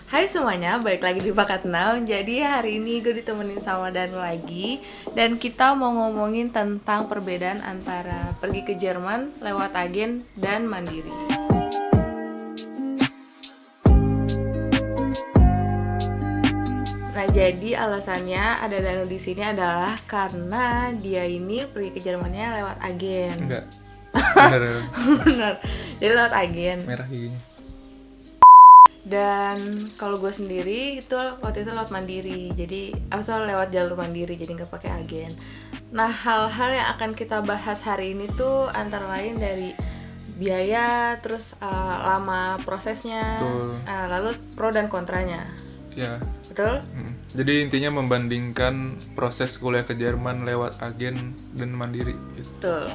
Hai semuanya, balik lagi di Bakat 6. Jadi hari ini gue ditemenin sama Danu lagi. Dan kita mau ngomongin tentang perbedaan antara pergi ke Jerman lewat agen dan mandiri. Nah, jadi alasannya ada Danu di sini adalah karena dia ini pergi ke Jermannya lewat agen. Enggak. Bener. Bener. Jadi lewat agen. Merah giginya. Dan kalau gue sendiri itu waktu itu lewat mandiri, jadi lewat jalur mandiri, jadi nggak pakai agen. Nah, hal-hal yang akan kita bahas hari ini tuh antara lain dari biaya, terus lama prosesnya, lalu pro dan kontranya. Ya. Betul? Jadi intinya membandingkan proses kuliah ke Jerman lewat agen dan mandiri. Gitu. Betul.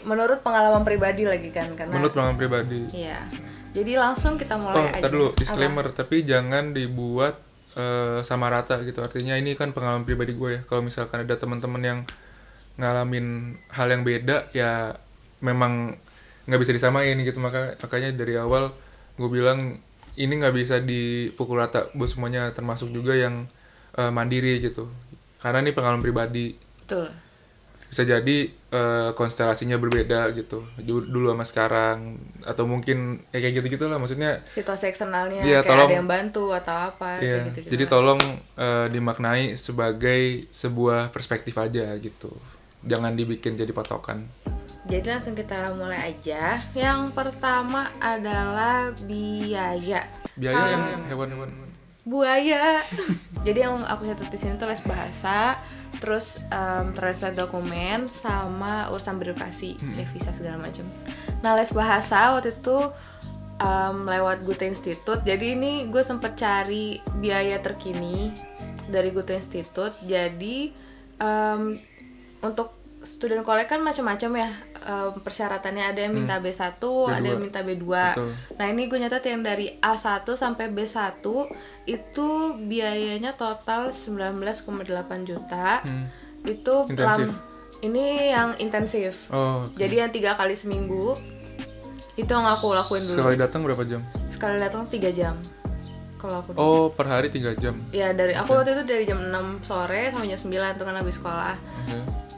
Menurut pengalaman pribadi lagi kan? Karena menurut pengalaman pribadi. Iya. Jadi langsung kita mulai aja. Tadi dulu disclaimer, tapi jangan dibuat sama rata gitu. Artinya ini kan pengalaman pribadi gue ya. Kalau misalkan ada teman-teman yang ngalamin hal yang beda, ya memang nggak bisa disamain gitu. Makanya dari awal gue bilang ini nggak bisa dipukul rata buat semuanya, termasuk juga yang mandiri gitu. Karena ini pengalaman pribadi. Betul. Bisa jadi konstelasinya berbeda gitu dulu sama sekarang, atau mungkin kayak gitu-gitu lah, maksudnya situasi eksternalnya ya, kayak tolong, ada yang bantu atau apa ya, gitu-gitu. jadi tolong dimaknai sebagai sebuah perspektif aja gitu, jangan dibikin jadi patokan. Jadi langsung kita mulai aja. Yang pertama adalah biaya Yang hewan-hewan buaya. Jadi yang aku catat di sini tuh les bahasa, terus translate dokumen, sama urusan birokrasi kayak visa segala macam. Nah, les bahasa waktu itu lewat Goethe Institute. Jadi ini gue sempet cari biaya terkini dari Goethe Institute. Jadi untuk student college kan macam-macam ya persyaratannya, ada yang minta B1, B2. ada yang minta B2. Betul. Nah, ini gue nyatet yang dari A1 sampai B1 itu biayanya total 19,8 juta. Itu Intensif. Ini yang intensif. Okay. Jadi yang 3 kali seminggu itu yang aku lakuin dulu. Sekali datang berapa jam? Sekali datang 3 jam. Kalau aku Per hari 3 jam. Ya, aku waktu itu dari jam 6 sore sampai jam 9 tuh kan habis sekolah.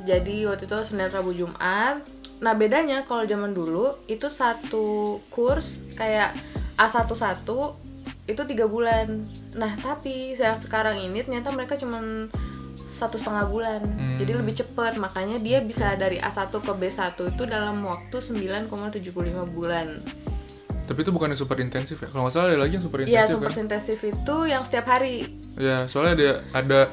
Jadi waktu itu Senin, Rabu, Jumat. Nah, bedanya kalau zaman dulu itu satu kurs kayak A11 itu 3 bulan. Nah, tapi yang sekarang ini ternyata mereka cuman 1,5 bulan. Jadi lebih cepat, makanya dia bisa dari A1 ke B1 itu dalam waktu 9,75 bulan. Tapi itu bukannya super intensif ya? Kalau nggak salah ada lagi yang super intensif. Iya, super intensif itu yang setiap hari. Ya, soalnya ada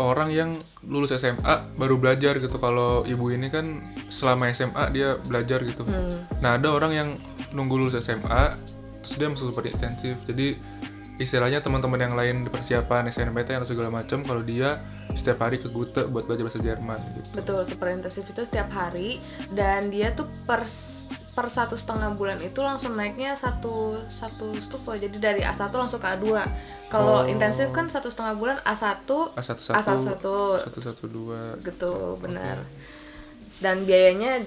orang yang lulus SMA baru belajar gitu. Kalau ibu ini kan selama SMA dia belajar gitu. Nah, ada orang yang nunggu lulus SMA terus dia masuk super intensif. Jadi istilahnya teman-teman yang lain di persiapan SNMPTN atau segala macam, kalau dia setiap hari ke Goethe buat belajar bahasa Jerman gitu. Betul, super intensif itu setiap hari, dan dia tuh per 1,5 bulan itu langsung naiknya satu stufa. Jadi dari A1 langsung ke A2. Kalau intensif kan 1,5 bulan A1 A1 2 gitu, benar. Dan biayanya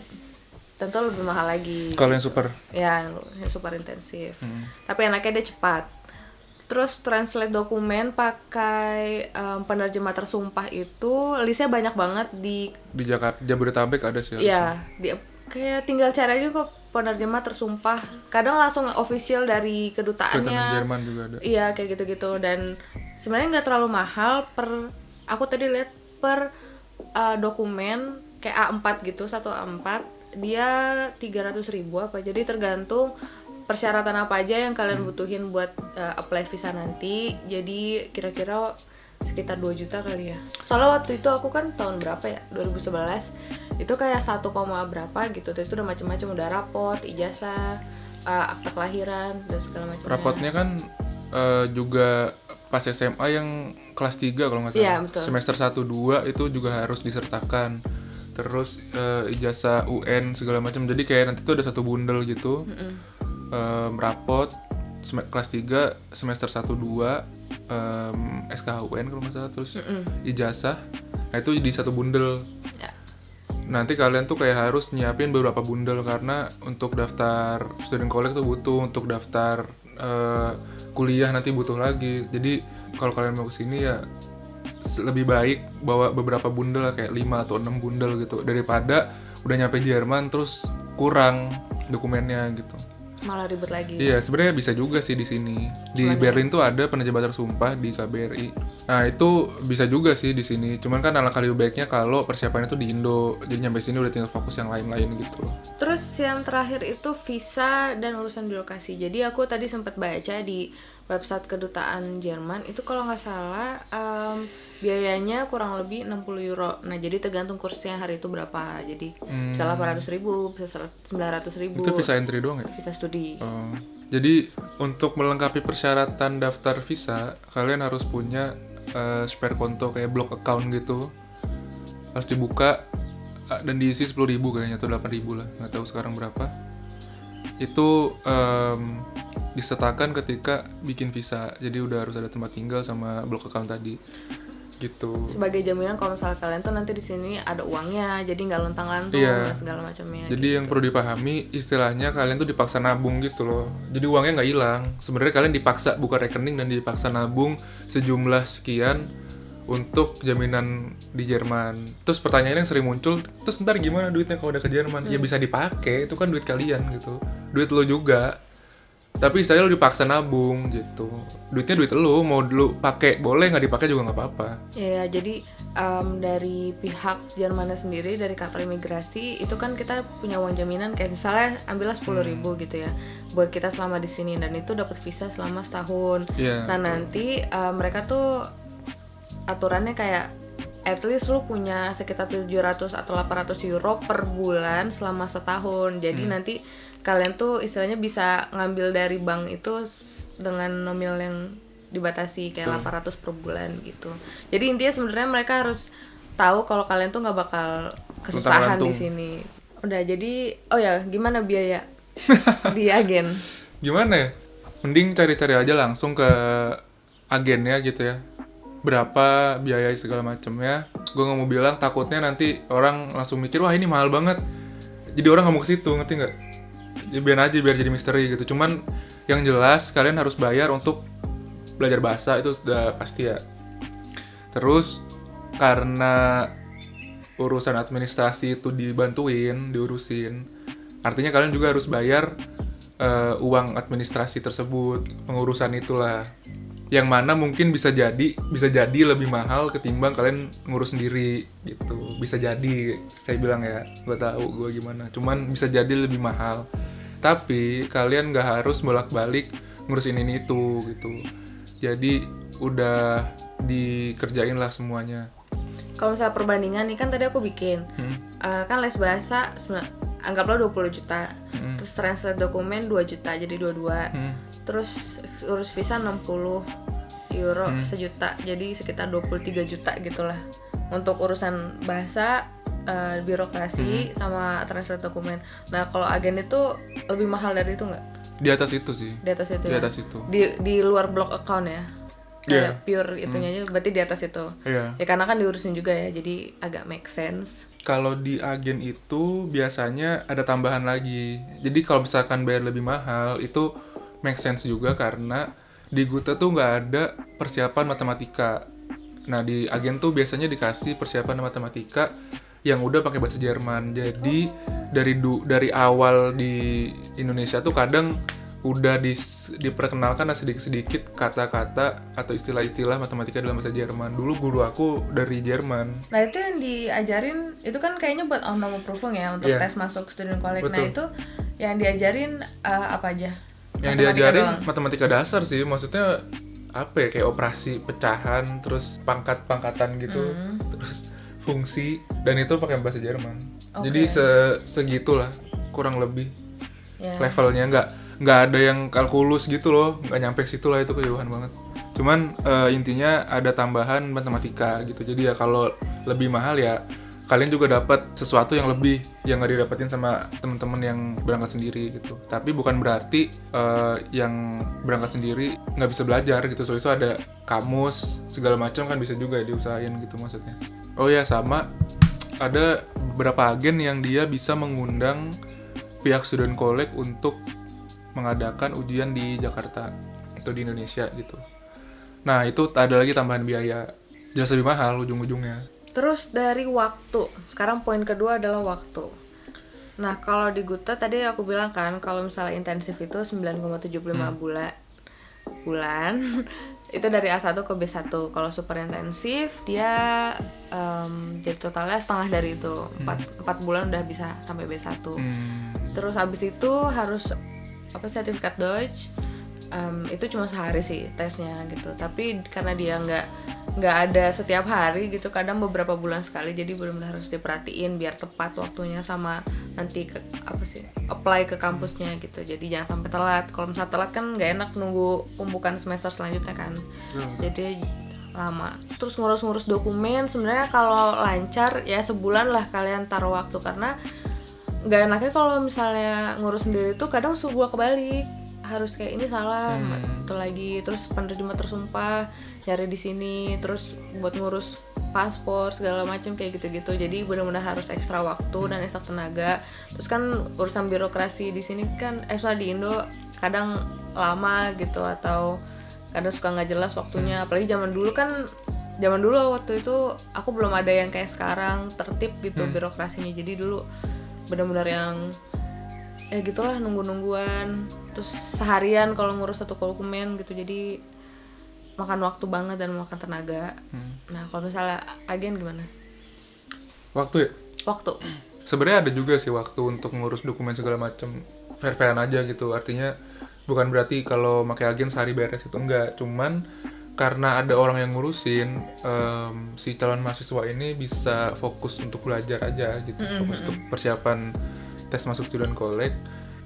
tentu lebih mahal lagi. Kalau yang super? Ya, yang super intensif. Tapi enaknya dia cepat. Terus translate dokumen pakai penerjemah tersumpah itu listnya banyak banget di Jakarta, Jabodetabek ada sih. Iya, kayak tinggal cari aja kok penerjemah tersumpah. Kadang langsung official dari kedutaannya. Kedutaan Jerman juga ada. Iya, kayak gitu-gitu. Dan sebenarnya nggak terlalu mahal aku tadi lihat per dokumen kayak A4 gitu, satu A4 dia 300.000 apa. Jadi tergantung persyaratan apa aja yang kalian butuhin buat apply visa nanti. Jadi kira-kira sekitar 2 juta kali ya. Soalnya waktu itu aku kan tahun berapa ya? 2011. Itu kayak 1, berapa gitu. Itu udah macam-macam, udah rapot, ijazah, akta kelahiran dan segala macamnya. Rapotnya kan juga pas SMA yang kelas 3 kalau nggak salah. Iya, betul. Semester 1-2 itu juga harus disertakan. Terus ijazah UN segala macam. Jadi kayak nanti tuh ada satu bundel gitu. Rapot kelas 3 semester 1-2, SKHUN kalau nggak salah, terus ijazah. Nah, itu di satu bundel. Ya. Nanti kalian tuh kayak harus nyiapin beberapa bundel, karena untuk daftar student college tuh butuh, untuk daftar kuliah nanti butuh lagi. Jadi kalau kalian mau kesini ya lebih baik bawa beberapa bundel kayak 5 atau 6 bundel gitu daripada udah nyampe Jerman terus kurang dokumennya gitu. Malah ribet lagi. Iya, sebenarnya bisa juga sih di sini. Di Cuman Berlin tuh ada penerjemah tersumpah di KBRI. Nah, itu bisa juga sih di sini. Cuman kan alangkah lebih baiknya kalau persiapannya tuh di Indo. Jadi nyampe sini udah tinggal fokus yang lain-lain gitu. Terus yang terakhir itu visa dan urusan birokrasi. Jadi aku tadi sempat baca di website kedutaan Jerman itu kalau nggak salah biayanya kurang lebih 60 euro. Nah jadi tergantung kursnya hari itu berapa. Jadi bisa 800.000, bisa 900.000. Itu visa entry doang ya? Visa studi. Jadi untuk melengkapi persyaratan daftar visa, kalian harus punya spare konto kayak blog account gitu. Harus dibuka dan diisi 10.000 kayaknya atau 8.000 lah, nggak tahu sekarang berapa. Itu disertakan ketika bikin visa. Jadi udah harus ada tempat tinggal sama blog account tadi. Gitu. Sebagai jaminan kalau misalnya kalian tuh nanti di sini ada uangnya, jadi nggak lontang-lantung dan segala macamnya. Jadi yang perlu dipahami istilahnya kalian tuh dipaksa nabung gitu loh. Jadi uangnya nggak hilang. Sebenarnya kalian dipaksa buka rekening dan dipaksa nabung sejumlah sekian untuk jaminan di Jerman. Terus pertanyaan yang sering muncul, terus ntar gimana duitnya kalau udah ke Jerman? Ya bisa dipakai, itu kan duit kalian gitu. Duit lo juga. Tapi istilahnya lo dipaksa nabung gitu. Duitnya duit lo, mau lo pakai boleh, nggak dipakai juga nggak apa-apa. Ya, jadi dari pihak Jermannya sendiri, dari kantor imigrasi itu kan kita punya uang jaminan kayak misalnya ambillah 10.000 gitu ya buat kita selama di sini dan itu dapat visa selama setahun. Nah nanti mereka tuh aturannya kayak at least lu punya sekitar 700 atau 800 euro per bulan selama setahun. Jadi nanti kalian tuh istilahnya bisa ngambil dari bank itu dengan nominal yang dibatasi kayak 800 per bulan gitu. Jadi intinya sebenarnya mereka harus tahu kalau kalian tuh nggak bakal kesusahan di sini. Udah jadi gimana biaya di agen? Gimana ya? Mending cari-cari aja langsung ke agennya gitu ya. Berapa biaya segala macamnya. Gue nggak mau bilang takutnya nanti orang langsung mikir wah ini mahal banget. Jadi orang nggak mau ke situ, ngerti nggak? Ya biar jadi misteri gitu. Cuman yang jelas kalian harus bayar untuk belajar bahasa itu sudah pasti ya. Terus karena urusan administrasi itu diurusin, artinya kalian juga harus bayar uang administrasi tersebut, pengurusan itulah. Yang mana mungkin bisa jadi lebih mahal ketimbang kalian ngurus sendiri gitu. Bisa jadi, saya bilang ya, gue tahu gue gimana. Cuman bisa jadi lebih mahal. Tapi kalian nggak harus bolak-balik ngurusin ini itu gitu. Jadi udah dikerjain lah semuanya. Kalau misalnya perbandingan nih kan tadi aku bikin kan les bahasa anggaplah 20 juta. Terus translate dokumen 2 juta jadi 22. Terus urus visa 60 euro sejuta jadi sekitar 23 juta gitulah untuk urusan bahasa, birokrasi sama translate dokumen. Nah kalau agen itu lebih mahal dari itu nggak? Di atas itu sih. Di atas itu. Di atas itu. Di luar blog account ya. Kayak pure itunya aja berarti di atas itu. Ya karena kan diurusin juga ya jadi agak make sense. Kalau di agen itu biasanya ada tambahan lagi. Jadi kalau misalkan bayar lebih mahal itu make sense juga karena di Gute tuh nggak ada persiapan matematika. Nah di agen tuh biasanya dikasih persiapan matematika yang udah pakai bahasa Jerman. Jadi dari awal di Indonesia tuh kadang udah diperkenalkan sedikit-sedikit kata-kata atau istilah-istilah matematika dalam bahasa Jerman. Dulu guru aku dari Jerman. Nah itu yang diajarin itu kan kayaknya buat Aufnahmeprüfung ya untuk tes masuk student college. Nah itu yang diajarin apa aja? Yang diajarin matematika dasar sih, maksudnya apa ya, kayak operasi pecahan, terus pangkat-pangkatan gitu, terus fungsi, dan itu pakai bahasa Jerman. Jadi segitulah kurang lebih levelnya, nggak ada yang kalkulus gitu loh, nggak nyampe situ lah, itu kejauhan banget. Cuman intinya ada tambahan matematika gitu. Jadi ya kalau lebih mahal ya kalian juga dapat sesuatu yang lebih yang nggak didapetin sama teman-teman yang berangkat sendiri gitu. Tapi bukan berarti yang berangkat sendiri nggak bisa belajar gitu. Soalnya ada kamus segala macam kan bisa juga diusahain gitu maksudnya. Oh ya sama ada beberapa agen yang dia bisa mengundang pihak student college untuk mengadakan ujian di Jakarta atau di Indonesia gitu. Nah itu ada lagi tambahan biaya, jelas lebih mahal ujung-ujungnya. Terus dari waktu, sekarang poin kedua adalah waktu. Nah kalau di Guta tadi aku bilang kan kalau misalnya intensif itu 9,75 bulan itu dari A1 ke B1. Kalau super intensif dia jadi totalnya setengah dari itu, 4 bulan udah bisa sampai B1. Terus abis itu harus sertifikat Dutch. Itu cuma sehari sih tesnya gitu, tapi karena dia nggak ada setiap hari gitu, kadang beberapa bulan sekali, jadi benar-benar harus diperhatiin biar tepat waktunya sama nanti apply ke kampusnya gitu. Jadi jangan sampai telat. Kalau misalnya telat kan nggak enak nunggu pembukaan semester selanjutnya kan. Jadi lama. Terus ngurus-ngurus dokumen sebenarnya kalau lancar ya sebulan lah kalian taruh waktu, karena nggak enaknya kalau misalnya ngurus sendiri tuh kadang sebuah kebalik, harus kayak ini salah itu lagi, terus penerima tersumpah nyari di sini, terus buat ngurus paspor segala macam kayak gitu-gitu. Jadi benar-benar harus ekstra waktu dan ekstra tenaga. Terus kan urusan birokrasi di sini kan di Indo kadang lama gitu, atau kadang suka nggak jelas waktunya. Apalagi zaman dulu waktu itu aku belum ada yang kayak sekarang tertib gitu birokrasinya. Jadi dulu benar-benar yang gitulah nunggu-nungguan, terus seharian kalau ngurus satu dokumen gitu, jadi makan waktu banget dan makan tenaga. Nah kalau misalnya agen gimana? Waktu ya? Waktu Sebenarnya ada juga sih waktu untuk ngurus dokumen segala macam, fair-fairan aja gitu. Artinya bukan berarti kalau pakai agen sehari beres itu, enggak. Cuman karena ada orang yang ngurusin, si calon mahasiswa ini bisa fokus untuk belajar aja gitu, fokus untuk persiapan tes masuk student collect.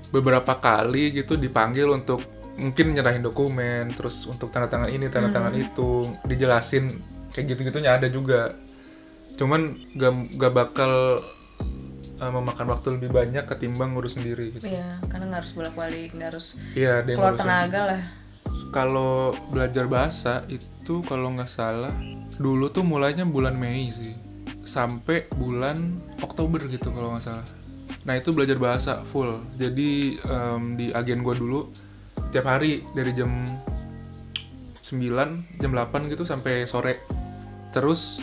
Beberapa kali gitu dipanggil untuk mungkin nyerahin dokumen, terus untuk tanda tangan ini, tanda tangan itu, dijelasin kayak gitu-gitunya ada juga. Cuman gak bakal memakan waktu lebih banyak ketimbang ngurus sendiri gitu. Iya, karena nggak harus bolak-balik, nggak harus Ada yang keluar ngurusin. tenaga lah. Kalau belajar bahasa itu kalau nggak salah dulu tuh mulainya bulan Mei sih sampai bulan Oktober gitu kalau nggak salah. Nah itu belajar bahasa full. Jadi di agen gue dulu tiap hari dari jam 9, jam 8 gitu sampai sore. Terus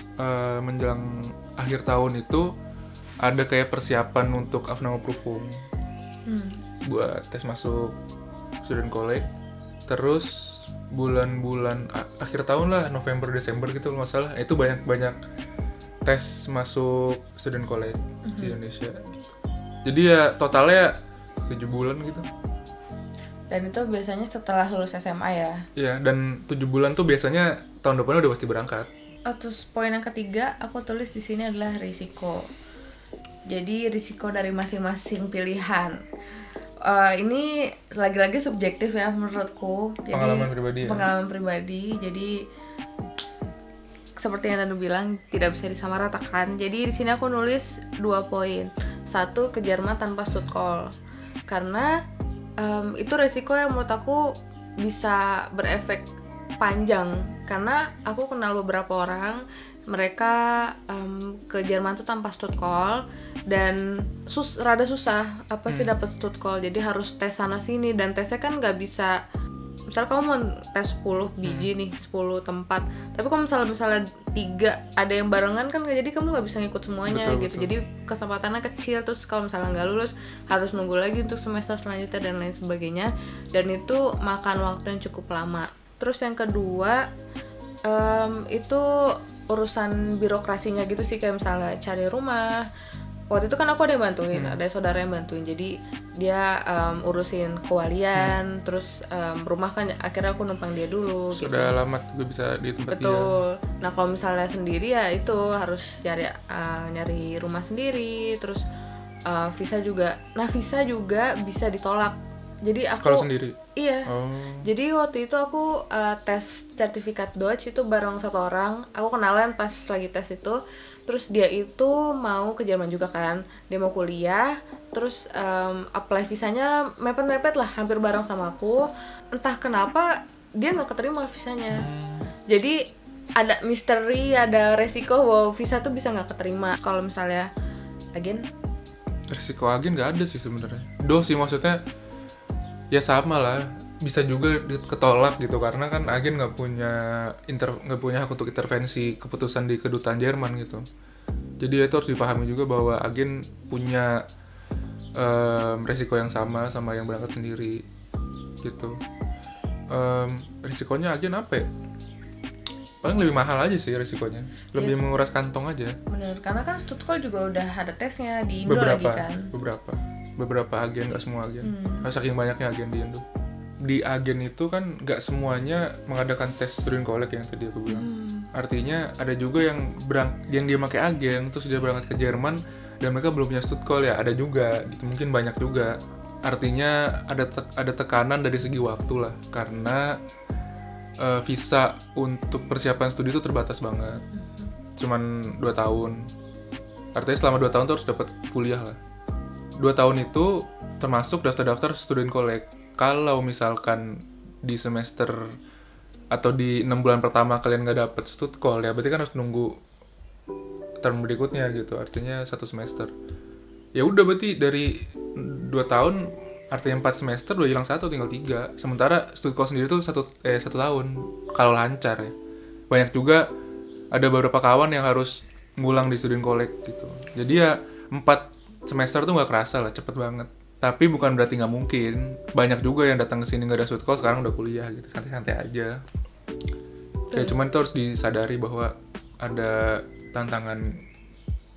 menjelang akhir tahun itu ada kayak persiapan untuk Afnama Profum buat tes masuk student collect. Terus bulan-bulan akhir tahun lah, November Desember gitu kalau nggak salah, itu banyak tes masuk student college di Indonesia gitu. Jadi ya totalnya 7 bulan gitu. Dan itu biasanya setelah lulus SMA ya. Iya, dan 7 bulan tuh biasanya tahun depannya udah pasti berangkat. Terus poin yang ketiga aku tulis di sini adalah risiko. Jadi risiko dari masing-masing pilihan. Ini lagi-lagi subjektif ya menurutku. Jadi Pengalaman pribadi ya. Pengalaman pribadi. Jadi seperti yang Nanu bilang tidak bisa disamaratakan. Jadi di sini aku nulis 2 poin. 1, ke Jerman tanpa stud call. Karena itu resiko yang menurut aku bisa berefek panjang. Karena aku kenal beberapa orang, mereka ke Jerman tuh tanpa stud call dan rada susah dapat stud call. Jadi harus tes sana sini, dan tesnya kan nggak bisa, misalnya kamu mau tes 10 biji nih, 10 tempat, tapi kalau misalnya 3 ada yang barengan kan, jadi kamu nggak bisa ngikut semuanya. Betul. Jadi kesempatannya kecil. Terus kalau misalnya nggak lulus harus nunggu lagi untuk semester selanjutnya dan lain sebagainya, dan itu makan waktu yang cukup lama. Terus yang kedua itu urusan birokrasinya gitu sih, kayak misalnya cari rumah. Waktu itu kan aku ada yang bantuin, ada saudara yang bantuin, jadi dia urusin kewalian, terus rumah kan akhirnya aku numpang dia dulu. Sudah gitu. alamat gue bisa di tempat dia. Betul. Nah kalau misalnya sendiri ya itu harus nyari rumah sendiri, terus visa juga. Nah visa juga bisa ditolak. Jadi aku Kalau sendiri? Iya. Jadi waktu itu aku tes sertifikat Dutch itu bareng satu orang. Aku kenalan pas lagi tes itu. Terus dia itu mau ke Jerman juga kan. Dia mau kuliah. Terus apply visanya mepet-mepet lah, hampir bareng sama aku. Entah kenapa dia nggak keterima visanya. Jadi ada misteri, ada resiko bahwa visa tuh bisa nggak keterima. Kalau misalnya agen? Resiko agen nggak ada sih sebenarnya. Sih maksudnya Ya sama lah, bisa juga ketolak gitu karena kan agen nggak punya hak untuk intervensi keputusan di kedutaan Jerman gitu. Jadi itu harus dipahami juga bahwa agen punya resiko yang sama sama yang berangkat sendiri gitu. Risikonya agen apa ya? Paling lebih mahal aja sih risikonya, lebih menguras kantong aja. Bener, karena kan Stuttgart juga udah ada tesnya di Indo lagi kan. Beberapa agen, nggak semua agen. Saking banyaknya agen di Indo. Di agen itu kan nggak semuanya mengadakan tes student collect yang tadi aku bilang. Artinya ada juga yang dia pakai agen terus dia berangkat ke Jerman dan mereka belum punya Stuttgart ya, ada juga gitu, mungkin banyak juga. Artinya ada tekanan dari segi waktu lah, karena visa untuk persiapan studi itu terbatas banget, cuman 2 tahun. Artinya selama 2 tahun tuh harus dapat kuliah lah. 2 tahun itu termasuk daftar student collect. Kalau misalkan di semester atau di 6 bulan pertama kalian nggak dapet studcall ya berarti kan harus nunggu term berikutnya gitu, artinya 1 semester. Ya udah berarti dari 2 tahun artinya 4 semester udah hilang 1, tinggal 3. Sementara studcall sendiri tuh 1 tahun kalau lancar ya. Banyak juga ada beberapa kawan yang harus ngulang di student collect gitu. Jadi ya 4 semester tuh nggak kerasa lah, cepet banget. Tapi bukan berarti nggak mungkin. Banyak juga yang datang ke sini nggak ada studcall sekarang udah kuliah gitu, santai-santai aja. Ya cuman itu harus disadari bahwa ada tantangan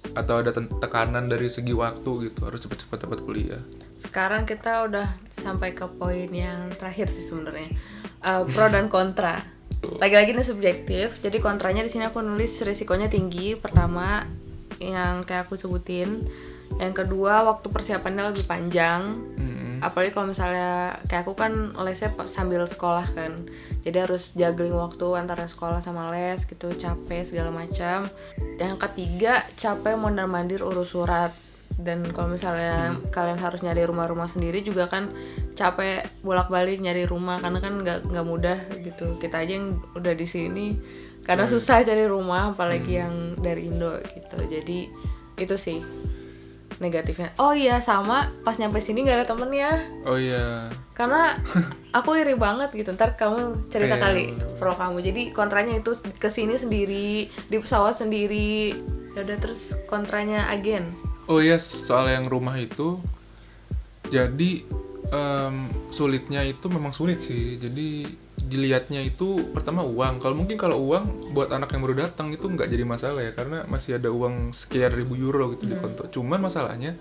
atau ada tekanan dari segi waktu gitu, harus cepet-cepet dapat kuliah. Sekarang kita udah sampai ke poin yang terakhir sih sebenarnya, pro dan kontra. Lagi-lagi ini subjektif, jadi kontranya di sini aku nulis risikonya tinggi. Pertama, yang kayak aku sebutin. Yang kedua, waktu persiapannya lebih panjang. Apalagi kalau misalnya kayak aku kan lesnya sambil sekolah kan, jadi harus juggling waktu antara sekolah sama les gitu, capek segala macam. Yang ketiga, capek mondar-mandir urus surat. Dan kalau misalnya kalian harus nyari rumah-rumah sendiri juga kan capek bolak-balik nyari rumah, karena kan nggak mudah gitu. Kita aja yang udah di sini karena susah cari rumah, apalagi yang dari Indo gitu. Jadi itu sih negatifnya. Oh iya, sama pas nyampe sini nggak ada temennya. Oh iya. Karena aku iri banget gitu. Ntar kamu cerita kali pro kamu. Jadi kontranya itu kesini sendiri, di pesawat sendiri. Ya udah, terus kontranya agen. Oh iya, soal yang rumah itu, jadi sulitnya itu memang sulit sih. Jadi dilihatnya itu pertama uang. Kalau uang buat anak yang baru datang itu nggak jadi masalah ya, karena masih ada uang sekian ribu euro gitu di konto. Cuman masalahnya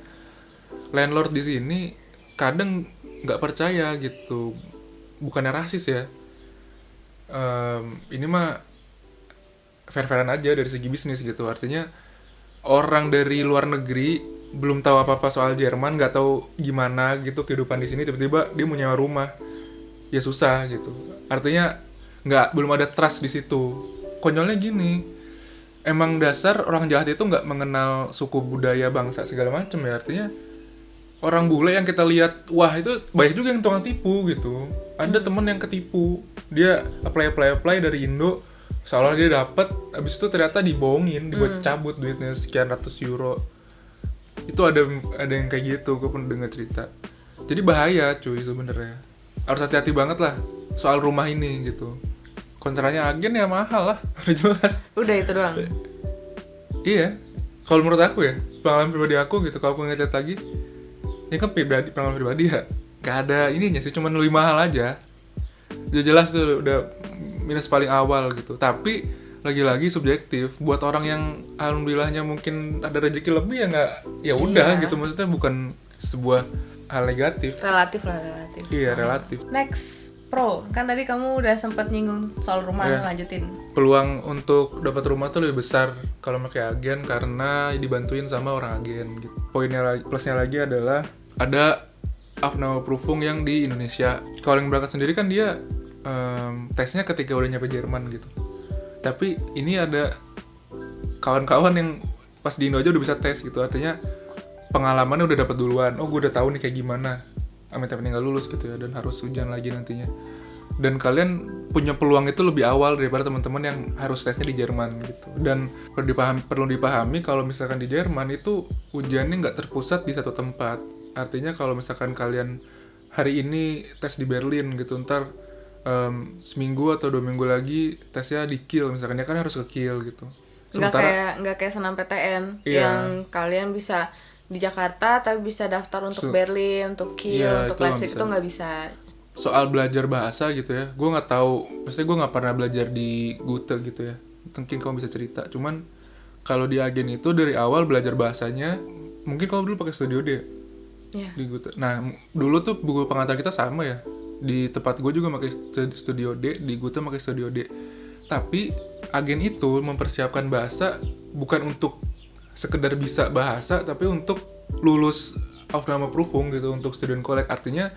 landlord di sini kadang nggak percaya gitu. Bukannya rasis ya. Ini mah fair-fairan aja dari segi bisnis gitu. Artinya orang dari luar negeri belum tahu apa-apa soal Jerman, nggak tahu gimana gitu kehidupan di sini, tiba-tiba dia mau nyewa rumah, ya susah gitu. Artinya belum ada trust di situ. Konyolnya gini, emang dasar orang jahat itu nggak mengenal suku, budaya, bangsa segala macam ya. Artinya orang bule yang kita lihat, wah itu banyak juga yang tukang tipu gitu. Ada temen yang ketipu, dia apply dari Indo, seolah dia dapat, abis itu ternyata dibohongin, dibuat cabut duitnya sekian ratus euro. Itu ada yang kayak gitu, gue pernah dengar cerita. Jadi bahaya cuy sebenarnya. Harus hati-hati banget lah soal rumah ini gitu. Kontranya agen ya mahal lah, udah jelas. Udah itu doang. Iya, kalau menurut aku ya, pengalaman pribadi aku gitu, kalau aku ngeliat lagi, ini kan pengalaman pribadi ya, gak ada ininya sih, cuman lebih mahal aja. Udah jelas tuh, udah minus paling awal gitu. Tapi lagi-lagi subjektif. Buat orang yang alhamdulillahnya mungkin ada rezeki lebih ya nggak, ya udah gitu. Maksudnya bukan sebuah hal negatif. Relatif. Iya, relatif. Next, pro. Kan tadi kamu udah sempat nyinggung soal rumah, lanjutin. Peluang untuk dapat rumah tuh lebih besar kalau pakai agen karena dibantuin sama orang agen gitu. Plusnya lagi adalah ada Aufnahmeprüfung yang di Indonesia. Kalau yang berangkat sendiri kan dia tesnya ketika udah nyampe Jerman gitu. Tapi ini ada kawan-kawan yang pas di Indo aja udah bisa tes gitu. Artinya pengalamannya udah dapat duluan. Oh, gue udah tahu nih kayak gimana. Amit-amit nggak lulus gitu ya, dan harus ujian lagi nantinya. Dan kalian punya peluang itu lebih awal daripada teman-teman yang harus tesnya di Jerman gitu. Dan perlu dipahami kalau misalkan di Jerman itu ujiannya nggak terpusat di satu tempat. Artinya kalau misalkan kalian hari ini tes di Berlin gitu, ntar seminggu atau 2 minggu lagi tesnya di Kiel misalkan, dia kan harus ke Kiel gitu. Nggak kayak senam PTN yang kalian bisa di Jakarta tapi bisa daftar untuk Berlin, untuk Kiel, untuk Leipzig, itu nggak bisa. Soal belajar bahasa gitu ya, gue nggak tahu, maksudnya gue nggak pernah belajar di Goethe gitu ya, mungkin kamu bisa cerita. Cuman kalau di Agen itu dari awal belajar bahasanya, mungkin kamu dulu pakai Studio D di Goethe. Nah dulu tuh buku pengantar kita sama ya, di tempat gue juga pakai Studio D, di Goethe pakai Studio D. Tapi Agen itu mempersiapkan bahasa bukan untuk sekedar bisa bahasa, tapi untuk lulus Aufnahmeprüfung gitu, untuk student collect. Artinya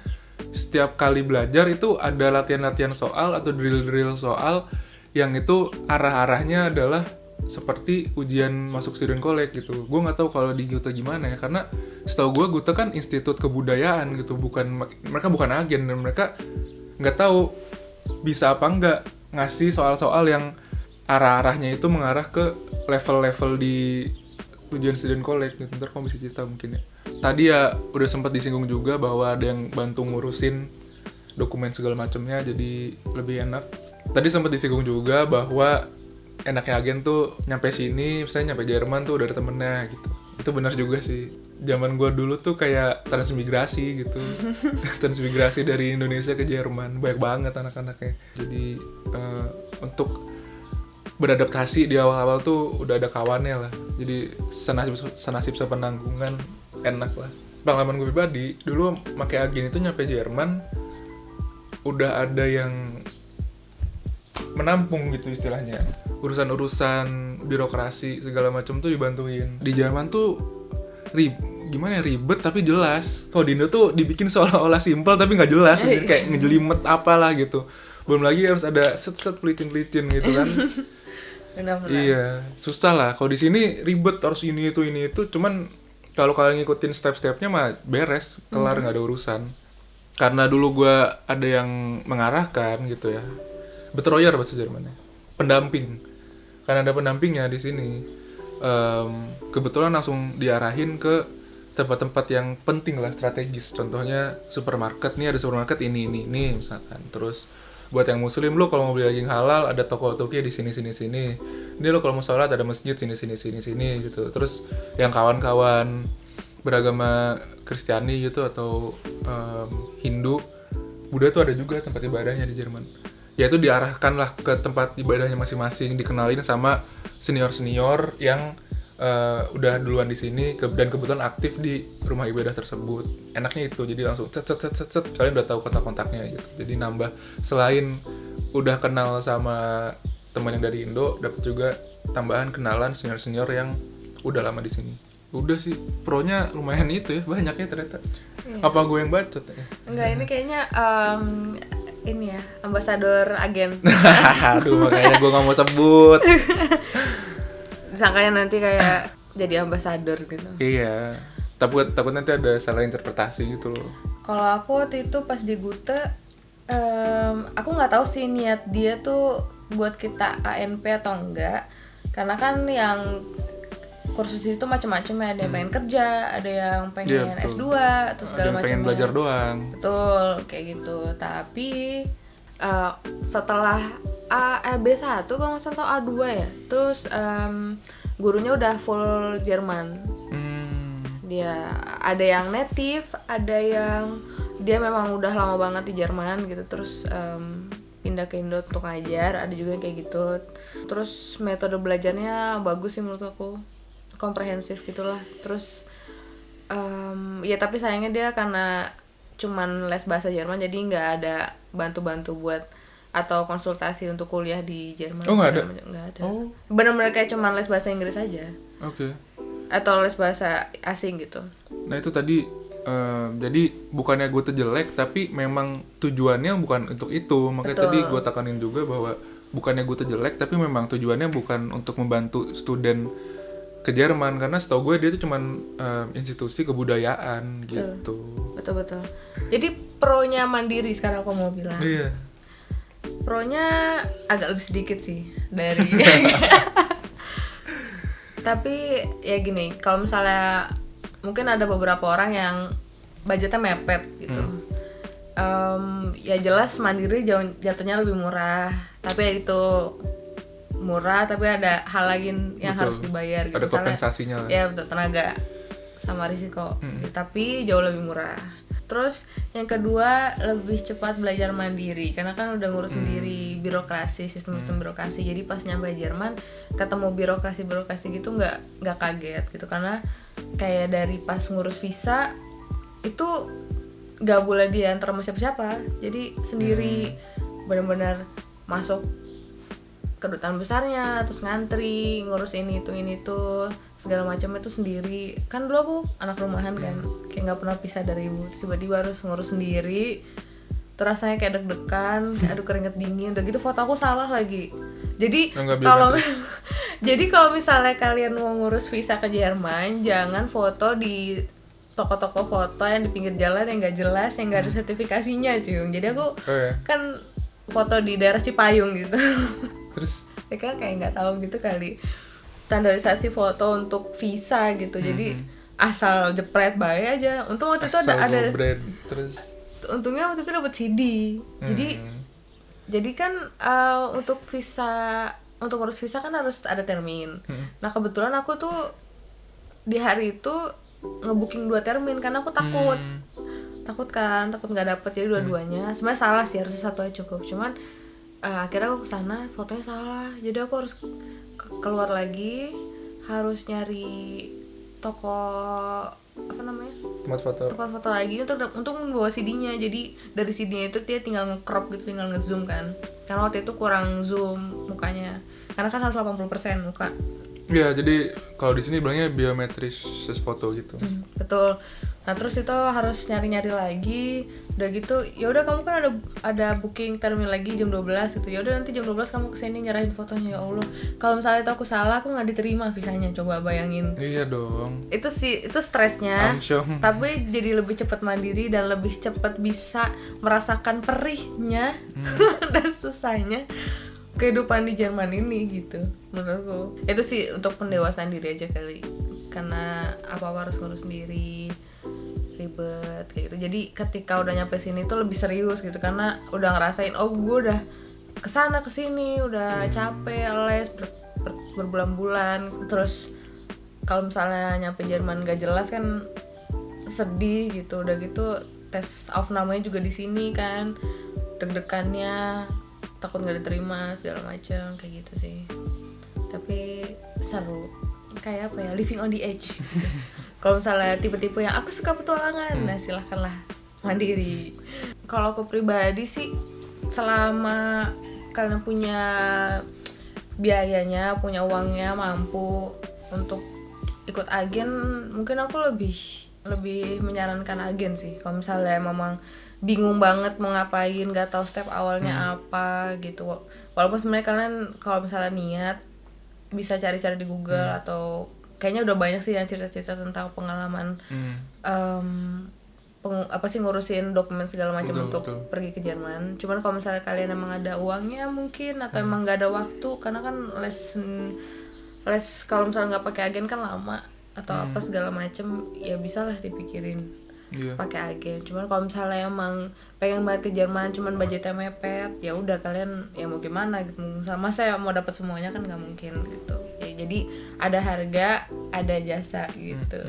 setiap kali belajar itu ada latihan-latihan soal atau drill-drill soal yang itu arah-arahnya adalah seperti ujian masuk student collect gitu. Gue nggak tahu kalau di Goethe gimana ya, karena setahu gue Goethe kan institut kebudayaan gitu, mereka bukan agen, dan mereka nggak tahu bisa apa nggak ngasih soal-soal yang arah-arahnya itu mengarah ke level-level di ujian student collect gitu. Ntar kamu bisa cerita mungkin ya. Tadi ya udah sempat disinggung juga bahwa ada yang bantu ngurusin dokumen segala macamnya, jadi lebih enak. Tadi sempat disinggung juga bahwa enaknya Agen tuh nyampe sini, misalnya nyampe Jerman tuh udah ada temennya gitu. Itu benar juga sih. Zaman gue dulu tuh kayak transmigrasi gitu. Transmigrasi dari Indonesia ke Jerman. Banyak banget anak-anaknya. Jadi untuk beradaptasi di awal-awal tuh udah ada kawannya lah. Jadi senasib sepenanggungan, enak lah. Pengalaman gue pribadi, dulu pakai Agen itu nyampe Jerman udah ada yang menampung gitu istilahnya. Urusan-urusan birokrasi segala macam tuh dibantuin. Di Jerman tuh gimana ya, ribet tapi jelas. Kalau di Indo tuh dibikin seolah-olah simpel tapi nggak jelas, kayak ngejelimet apalah gitu. Belum lagi harus ada set-set pelicin-pelicin gitu kan. Benar-benar. Iya, susah lah. Kalau di sini ribet, harus ini itu. Cuman kalau kalian ngikutin step-stepnya mah beres, kelar, nggak ada urusan. Karena dulu gue ada yang mengarahkan gitu ya. Betreuer bahasa Jermannya, pendamping. Karena ada pendampingnya di sini. Kebetulan langsung diarahin ke tempat-tempat yang penting lah, strategis. Contohnya supermarket, nih ada supermarket ini misalkan. Terus buat yang muslim, lo kalau mau beli daging halal ada toko-toko di sini. Ini lo kalau mau sholat ada masjid sini gitu. Terus yang kawan-kawan beragama Kristiani gitu atau Hindu, Buddha tuh ada juga tempat ibadahnya di Jerman. Ya itu diarahkan lah ke tempat ibadahnya masing-masing, dikenalin sama senior-senior yang udah duluan di sini dan kebetulan aktif di rumah ibadah tersebut. Enaknya itu, jadi langsung cet kalian udah tahu kontak-kontaknya gitu. Jadi nambah, selain udah kenal sama teman yang dari Indo, dapat juga tambahan kenalan senior-senior yang udah lama di sini. Udah sih, pro-nya lumayan itu ya, banyaknya ternyata. Iya. Apa gue yang bacot ya? Enggak, ini kayaknya ini ya, ambasador Agen. Aduh, makanya gue gak mau sebut. Disangkanya nanti kayak jadi ambasador gitu. Iya, takut nanti ada salah interpretasi gitu loh. Kalau aku waktu itu pas di Goethe, aku nggak tahu sih niat dia tuh buat kita ANP atau enggak. Karena kan yang kursus itu macam-macam ya, ada yang pengen kerja, ada yang pengen S2 atau segala macam. Pengen belajar doang. Betul, kayak gitu. Tapi setelah B1 kalau nggak salah atau A2 ya, terus gurunya udah full Jerman. Dia ada yang native, ada yang dia memang udah lama banget di Jerman gitu, terus pindah ke Indo untuk ngajar, ada juga yang kayak gitu. Terus metode belajarnya bagus sih menurut aku, komprehensif gitulah. Terus ya tapi sayangnya dia karena cuman les bahasa Jerman, jadi nggak ada bantu-bantu buat atau konsultasi untuk kuliah di Jerman. Oh, nggak ada? Nggak ada. Oh. Benar-benar kayak cuman les bahasa Inggris aja. Oke. Atau les bahasa asing gitu. Nah itu tadi, jadi bukannya gue jelek, tapi memang tujuannya bukan untuk itu. Makanya tadi gue tekanin juga bahwa bukannya gue jelek, tapi memang tujuannya bukan untuk membantu student ke Jerman, karena setahu gue dia itu cuman institusi kebudayaan gitu. Betul. Jadi pro-nya Mandiri sekarang aku mau bilang. Iya. Pro-nya agak lebih sedikit sih dari tapi ya gini, kalau misalnya mungkin ada beberapa orang yang budgetnya mepet gitu. Ya jelas mandiri jatuhnya lebih murah, tapi ya itu murah tapi ada hal lagi yang Betul. harus dibayar gitu. Ada Misalnya, kompensasinya lah. ya untuk tenaga sama risiko, tapi jauh lebih murah. Terus yang kedua, lebih cepat belajar mandiri karena kan udah ngurus sendiri birokrasi, sistem birokrasi. Jadi pas nyampe Jerman ketemu birokrasi gitu nggak kaget gitu, karena kayak dari pas ngurus visa itu nggak boleh diantar sama siapa-siapa, jadi sendiri, benar-benar masuk kedutaan besarnya, terus ngantri, ngurus ini itu segala macam itu sendiri. Kan dulu aku anak rumahan kan, kayak nggak pernah pisah dari ibu, tiba-tiba harus ngurus sendiri, terus rasanya kayak deg-degan, kayak aduh keringet dingin, udah gitu foto aku salah lagi. Jadi Nggak kalau biometris. jadi kalau misalnya kalian mau ngurus visa ke Jerman, jangan foto di toko-toko foto yang di pinggir jalan yang nggak jelas, yang nggak ada sertifikasinya, Cung. Jadi aku Oh ya. kan foto di daerah Cipayung gitu. Terus Ya kan kayak nggak tahu gitu kali standarisasi foto untuk visa gitu. Jadi asal jepret bae aja. Untung waktu itu asal ada go brand. Terus untungnya waktu itu dapat CD. Jadi kan untuk ngurus visa kan harus ada termin. Nah kebetulan aku tuh di hari itu ngebooking 2 termin karena aku takut nggak dapet, jadi dua-duanya sebenarnya salah sih, harusnya satu aja cukup, cuman akhirnya aku kesana fotonya salah, jadi aku harus keluar lagi, harus nyari toko apa namanya tempat foto. lagi untuk membawa CD-nya. Jadi dari CD-nya itu dia tinggal nge-crop gitu, tinggal nge-zoom kan, karena waktu itu kurang zoom mukanya karena kan harus 80% muka. Ya, jadi kalau di sini bilangnya biometris foto gitu. Betul. Nah terus itu harus nyari-nyari lagi, udah gitu ya udah kamu kan ada booking termin lagi jam 12 gitu, ya udah nanti jam 12 kamu kesini nyerahin fotonya. Ya Allah, kalau misalnya itu aku salah, aku nggak diterima visanya, coba bayangin. Iya dong. Itu stresnya, Amsyong. tapi jadi lebih cepat mandiri dan lebih cepat bisa merasakan perihnya dan susahnya kehidupan di Jerman ini gitu menurutku. Itu sih untuk pendewasaan diri aja kali, karena apa-apa harus ngurus sendiri, ribet kayak gitu. Jadi ketika udah nyampe sini tuh lebih serius gitu, karena udah ngerasain gue udah kesana kesini, udah capek les berbulan-bulan. Terus kalau misalnya nyampe Jerman gak jelas kan sedih gitu, udah gitu tes Aufnahmenya juga di sini kan, deg-degannya takut nggak diterima segala macam kayak gitu sih. Tapi seru, kayak apa ya, living on the edge gitu. Kalau misalnya tipe-tipe yang aku suka petualangan, nah silahkanlah mandiri. Kalau aku pribadi sih, selama kalian punya biayanya, punya uangnya, mampu untuk ikut agen, mungkin aku lebih menyarankan agen sih. Kalau misalnya memang bingung banget mau ngapain, gak tahu step awalnya apa gitu, walaupun sebenarnya kalian kalau misalnya niat bisa cari-cari di Google, atau kayaknya udah banyak sih yang cerita-cerita tentang pengalaman ngurusin dokumen segala macam untuk pergi ke Jerman. Cuman kalau misalnya kalian emang ada uangnya mungkin, atau emang gak ada waktu, karena kan les kalau misalnya nggak pakai agen kan lama atau apa segala macam, ya bisa lah dipikirin pakai agen. Cuman kalau misalnya emang pengen banget ke Jerman, cuman budgetnya mepet, ya udah kalian ya mau gimana gitu. Sama saya mau dapat semuanya kan nggak mungkin gitu ya. Jadi ada harga, ada jasa gitu.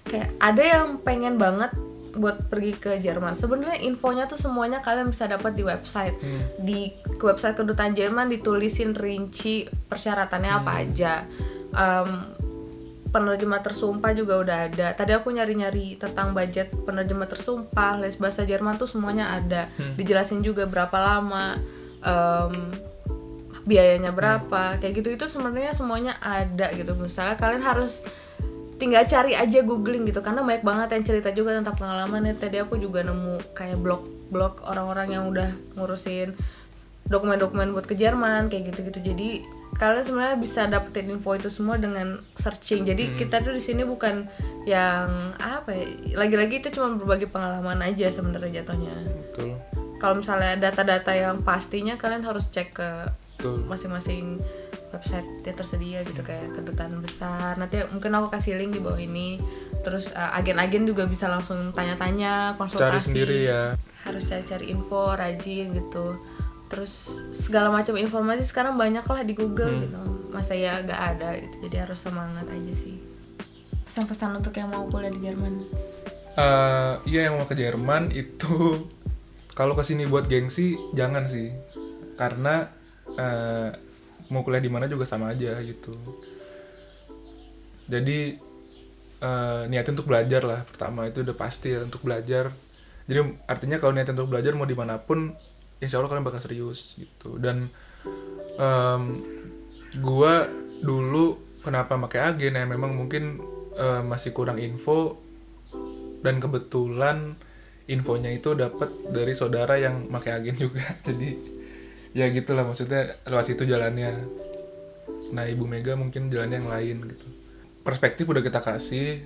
Kayak ada yang pengen banget buat pergi ke Jerman, sebenarnya infonya tuh semuanya kalian bisa dapat di website. Di website kedutaan Jerman ditulisin rinci persyaratannya apa aja. Penerjemah tersumpah juga udah ada. Tadi aku nyari-nyari tentang budget penerjemah tersumpah, les bahasa Jerman tuh semuanya ada. Dijelasin juga berapa lama, biayanya berapa, kayak gitu. Itu sebenarnya semuanya ada gitu. Misalnya kalian harus tinggal cari aja, googling gitu, karena banyak banget yang cerita juga tentang pengalamannya. Tadi aku juga nemu kayak blog orang-orang yang udah ngurusin dokumen-dokumen buat ke Jerman kayak gitu-gitu. Jadi kalian sebenarnya bisa dapetin info itu semua dengan searching. Jadi kita tuh di sini bukan yang apa ya, lagi-lagi itu cuma berbagi pengalaman aja sebenarnya jatuhnya. Betul. Kalau misalnya data-data yang pastinya kalian harus cek ke masing-masing website yang tersedia gitu, kayak kedutaan besar. Nanti mungkin aku kasih link di bawah ini. Terus agen-agen juga bisa langsung tanya-tanya, konsultasi. Cari sendiri ya. harus cari-cari info, rajin gitu. Terus segala macam informasi sekarang banyak lah di Google gitu. Masa ya gak ada gitu. Jadi harus semangat aja sih. Pesan-pesan untuk yang mau kuliah di Jerman. Iya, yang mau ke Jerman itu kalau kesini buat gengsi jangan sih, karena mau kuliah di mana juga sama aja gitu. Jadi niatin untuk belajar lah, pertama itu udah pasti ya, untuk belajar. Jadi artinya kalau niatin untuk belajar mau dimanapun, insya Allah kalian bakal serius gitu. Dan gua dulu kenapa pakai agen ya, memang mungkin masih kurang info, dan kebetulan infonya itu dapat dari saudara yang pakai agen juga. Jadi ya gitulah, maksudnya lewat situ jalannya. Nah, Ibu Mega mungkin jalannya yang lain gitu. Perspektif udah kita kasih,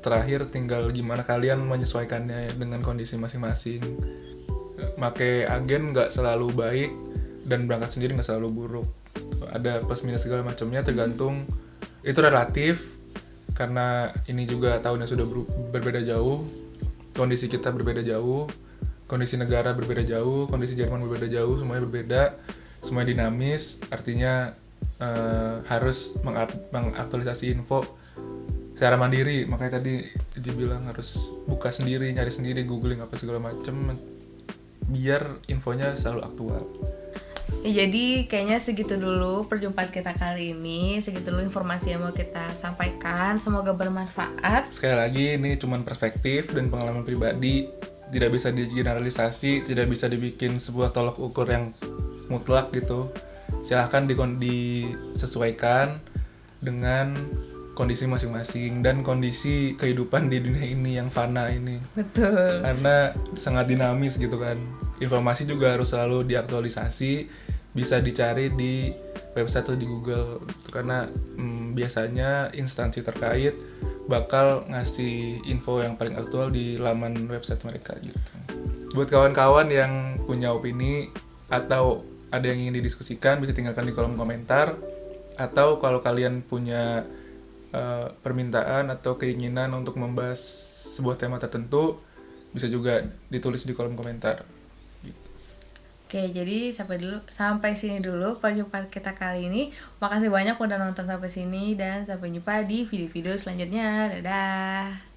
terakhir tinggal gimana kalian menyesuaikannya dengan kondisi masing-masing. Make agen nggak selalu baik, dan berangkat sendiri nggak selalu buruk. Ada plus minus segala macamnya, tergantung, itu relatif, karena ini juga tahunnya sudah berbeda jauh, kondisi kita berbeda jauh, kondisi negara berbeda jauh, kondisi Jerman berbeda jauh, semuanya berbeda, semuanya dinamis, artinya harus mengaktualisasi info secara mandiri. Makanya tadi dibilang harus buka sendiri, nyari sendiri, googling apa segala macem, biar infonya selalu aktual. Ya, jadi kayaknya segitu dulu perjumpaan kita kali ini. Segitu dulu informasi yang mau kita sampaikan. Semoga bermanfaat. Sekali lagi, ini cuma perspektif dan pengalaman pribadi, tidak bisa digeneralisasi, tidak bisa dibikin sebuah tolak ukur yang mutlak gitu. Silahkan disesuaikan dengan kondisi masing-masing dan kondisi kehidupan di dunia ini yang fana ini. Betul. Karena sangat dinamis gitu kan. Informasi juga harus selalu diaktualisasi, bisa dicari di website atau di Google. Karena biasanya instansi terkait bakal ngasih info yang paling aktual di laman website mereka gitu. Buat kawan-kawan yang punya opini atau ada yang ingin didiskusikan, bisa tinggalkan di kolom komentar. Atau kalau kalian punya permintaan atau keinginan untuk membahas sebuah tema tertentu, bisa juga ditulis di kolom komentar. Oke, jadi sampai sini dulu perjumpaan kita kali ini. Makasih banyak udah nonton sampai sini, dan sampai jumpa di video-video selanjutnya. Dadah.